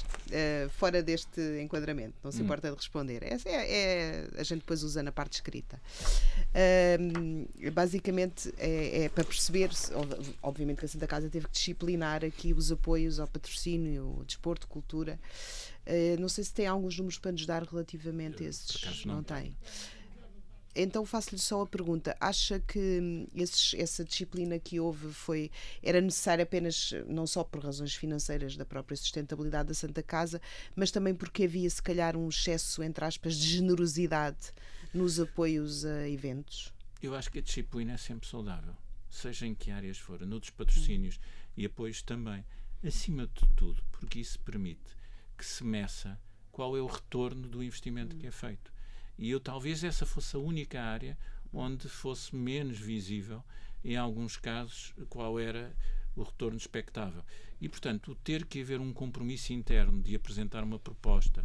fora deste enquadramento, não se importa de responder. A gente depois usa na parte escrita. Basicamente é para perceber, obviamente que a Santa Casa teve que disciplinar aqui os apoios ao patrocínio, desporto, cultura. Não sei se tem alguns números para nos dar relativamente a esses. Não tem. Então faço-lhe só a pergunta, acha que essa disciplina que houve era necessária apenas, não só por razões financeiras da própria sustentabilidade da Santa Casa, mas também porque havia se calhar um excesso, entre aspas, de generosidade nos apoios a eventos? Eu acho que a disciplina é sempre saudável, seja em que áreas for, no dos patrocínios e apoios também, acima de tudo, porque isso permite que se meça qual é o retorno do investimento que é feito. E talvez essa fosse a única área onde fosse menos visível, em alguns casos, qual era o retorno expectável. E, portanto, ter que haver um compromisso interno de apresentar uma proposta,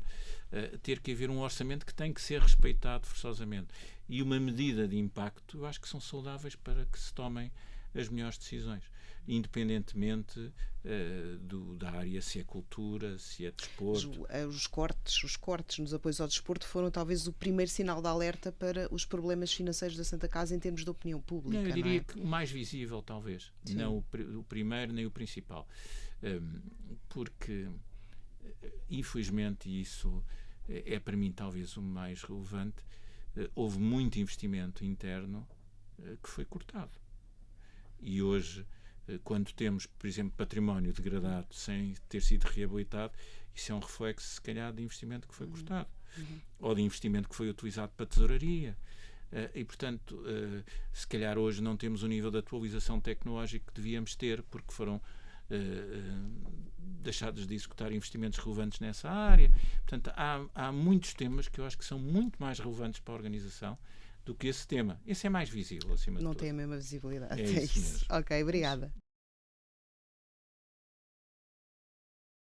ter que haver um orçamento que tem que ser respeitado forçosamente e uma medida de impacto, eu acho que são saudáveis para que se tomem as melhores decisões, independentemente da área, se é cultura, se é desporto. Os cortes nos apoios ao desporto foram talvez o primeiro sinal de alerta para os problemas financeiros da Santa Casa em termos de opinião pública. Não, eu diria que o mais visível, talvez. Sim. Não o primeiro nem o principal. Porque, infelizmente, isso é para mim talvez o mais relevante, houve muito investimento interno que foi cortado. E hoje, quando temos, por exemplo, património degradado sem ter sido reabilitado, isso é um reflexo, se calhar, de investimento que foi cortado. Ou de investimento que foi utilizado para tesouraria. E, portanto, se calhar hoje não temos o nível de atualização tecnológica que devíamos ter, porque foram deixados de executar investimentos relevantes nessa área. Portanto, há muitos temas que eu acho que são muito mais relevantes para a organização do que esse tema. Esse é mais visível, acima de tudo. Não tem a mesma visibilidade. É isso mesmo. Ok, obrigada.